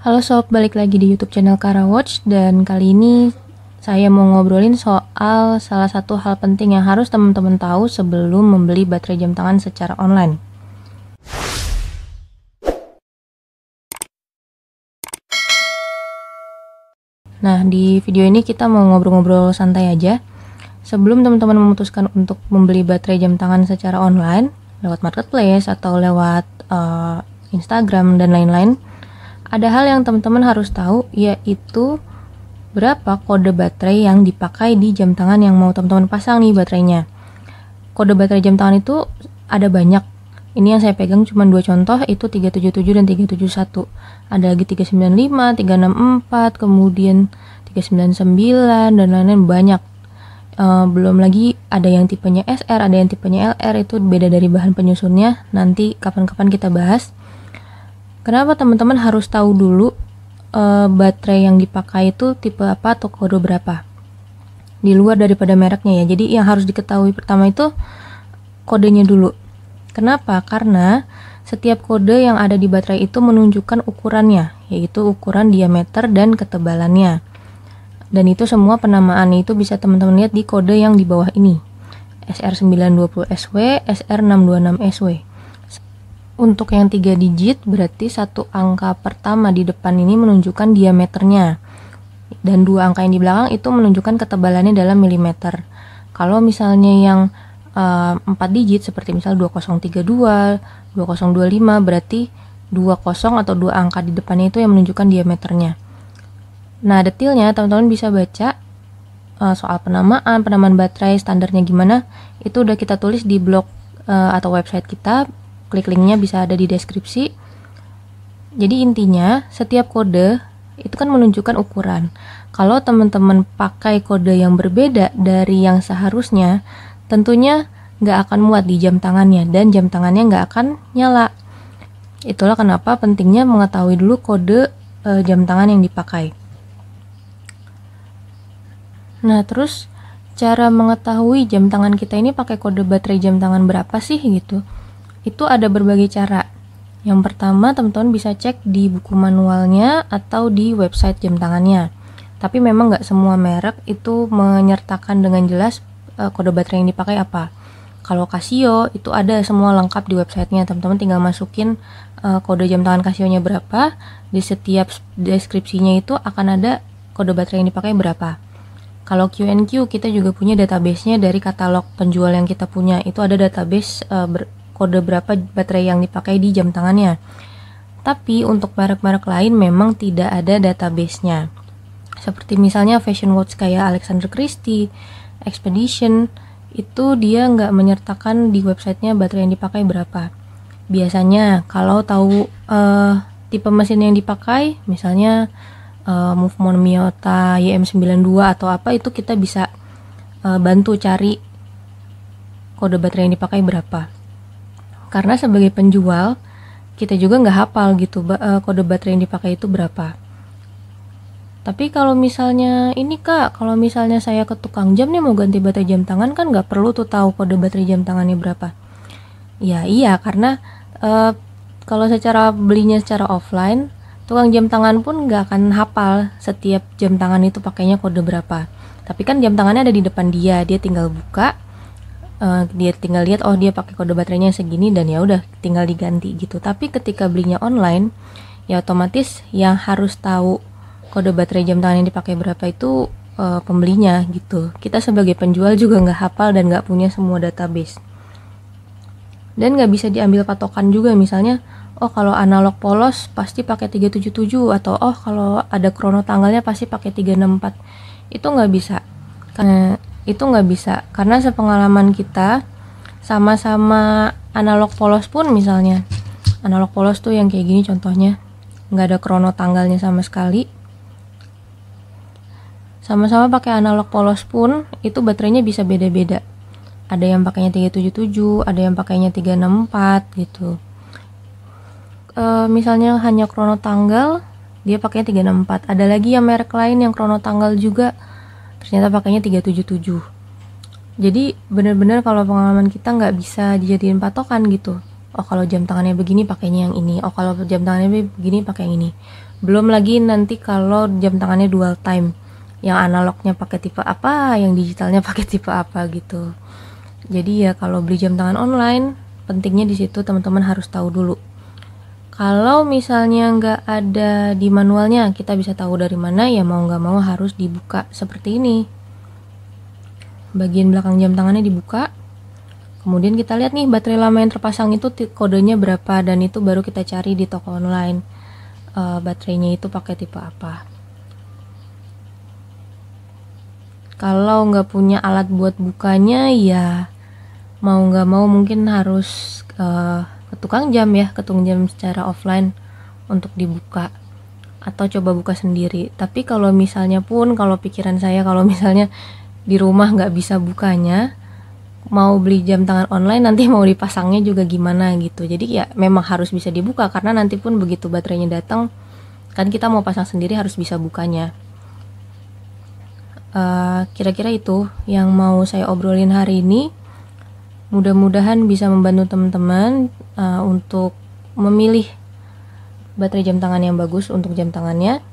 Halo sob, balik lagi di YouTube channel Kara Watch, dan kali ini saya mau ngobrolin soal salah satu hal penting yang harus teman-teman tahu sebelum membeli baterai jam tangan secara online. Nah, di video ini kita mau ngobrol-ngobrol santai aja. Sebelum teman-teman memutuskan untuk membeli baterai jam tangan secara online, lewat marketplace atau lewat Instagram dan lain-lain, ada hal yang teman-teman harus tahu, yaitu berapa kode baterai yang dipakai di jam tangan yang mau teman-teman pasang nih baterainya. Kode baterai jam tangan itu ada banyak. Ini yang saya pegang cuma 2 contoh, itu 377 dan 371. Ada lagi 395, 364, kemudian 399 dan lain-lain, banyak. Belum lagi ada yang tipenya SR, ada yang tipenya LR, itu beda dari bahan penyusunnya. Nanti kapan-kapan kita bahas. Kenapa teman-teman harus tahu dulu baterai yang dipakai itu tipe apa atau kode berapa, di luar daripada mereknya ya. Jadi yang harus diketahui pertama itu kodenya dulu. Kenapa? Karena setiap kode yang ada di baterai itu menunjukkan ukurannya, yaitu ukuran diameter dan ketebalannya. Dan itu semua penamaannya itu bisa teman-teman lihat di kode yang di bawah ini, SR920SW, SR626SW. Untuk yang 3 digit berarti satu angka pertama di depan ini menunjukkan diameternya, dan 2 angka yang di belakang itu menunjukkan ketebalannya dalam milimeter. Kalau misalnya yang 4 digit seperti misal 2032, 2025, berarti 20 atau 2 angka di depannya itu yang menunjukkan diameternya. Nah, detailnya teman-teman bisa baca soal penamaan baterai standarnya gimana, itu udah kita tulis di blog atau website kita. Klik linknya, bisa ada di deskripsi. Jadi intinya setiap kode itu kan menunjukkan ukuran. Kalau teman-teman pakai kode yang berbeda dari yang seharusnya, tentunya nggak akan muat di jam tangannya dan jam tangannya nggak akan nyala. Itulah kenapa pentingnya mengetahui dulu kode jam tangan yang dipakai. Nah, terus cara mengetahui jam tangan kita ini pakai kode baterai jam tangan berapa sih gitu? Itu ada berbagai cara. Yang pertama, teman-teman bisa cek di buku manualnya atau di website jam tangannya. Tapi memang nggak semua merek itu menyertakan dengan jelas kode baterai yang dipakai apa. Kalau Casio itu ada semua lengkap di websitenya. Teman-teman tinggal masukin kode jam tangan Casio-nya berapa. Di setiap deskripsinya itu akan ada kode baterai yang dipakai berapa. Kalau Q&Q kita juga punya database-nya dari katalog penjual yang kita punya. Itu ada database kode berapa baterai yang dipakai di jam tangannya. Tapi untuk merek-merek lain memang tidak ada database-nya. Seperti misalnya fashion watch kayak Alexander Christie, Expedition, itu dia nggak menyertakan di websitenya baterai yang dipakai berapa. Biasanya kalau tahu tipe mesin yang dipakai, misalnya Movement Miyota YM92 atau apa, itu kita bisa bantu cari kode baterai yang dipakai berapa. Karena sebagai penjual kita juga nggak hafal gitu kode baterai yang dipakai itu berapa. Tapi kalau misalnya ini kak, kalau misalnya saya ke tukang jam nih mau ganti baterai jam tangan, kan nggak perlu tuh tahu kode baterai jam tangannya berapa. Ya iya, karena kalau belinya secara offline, tukang jam tangan pun nggak akan hafal setiap jam tangan itu pakainya kode berapa. Tapi kan jam tangannya ada di depan dia tinggal buka. Dia tinggal lihat, oh dia pakai kode baterainya segini, dan ya udah tinggal diganti gitu. Tapi ketika belinya online, ya otomatis yang harus tahu kode baterai jam tangan yang dipakai berapa itu pembelinya gitu. Kita sebagai penjual juga nggak hafal dan nggak punya semua database, dan nggak bisa diambil patokan juga. Misalnya, oh kalau analog polos pasti pakai 377, atau oh kalau ada krono tanggalnya pasti pakai 364. Itu nggak bisa. Karena sepengalaman kita, sama-sama analog polos pun, misalnya analog polos tuh yang kayak gini contohnya, nggak ada krono tanggalnya sama sekali. Sama-sama pakai analog polos pun itu baterainya bisa beda-beda. Ada yang pakainya 377, ada yang pakainya 364 gitu. Misalnya hanya krono tanggal, dia pakainya 364. Ada lagi yang merek lain yang krono tanggal juga, ternyata pakainya 377. Jadi benar-benar kalau pengalaman kita nggak bisa dijadiin patokan gitu. oh kalau jam tangannya begini pakainya yang ini, oh kalau jam tangannya begini pakai yang ini. Belum lagi nanti kalau jam tangannya dual time, yang analognya pakai tipe apa, yang digitalnya pakai tipe apa gitu. Jadi ya kalau beli jam tangan online, pentingnya di situ teman-teman harus tahu dulu. Kalau misalnya nggak ada di manualnya, kita bisa tahu dari mana, ya mau nggak mau harus dibuka seperti ini. Bagian belakang jam tangannya dibuka, kemudian kita lihat nih baterai lama yang terpasang itu kodenya berapa, dan itu baru kita cari di toko online baterainya itu pakai tipe apa. Kalau nggak punya alat buat bukanya, ya mau nggak mau mungkin harus ke tukang jam ya, ke tukang jam secara offline untuk dibuka, atau coba buka sendiri. Tapi kalau misalnya pun, kalau pikiran saya kalau misalnya di rumah nggak bisa bukanya, mau beli jam tangan online nanti mau dipasangnya juga gimana gitu. Jadi ya memang harus bisa dibuka, karena nanti pun begitu baterainya datang kan kita mau pasang sendiri harus bisa bukanya. Kira-kira itu yang mau saya obrolin hari ini. Mudah-mudahan bisa membantu teman-teman untuk memilih baterai jam tangan yang bagus untuk jam tangannya.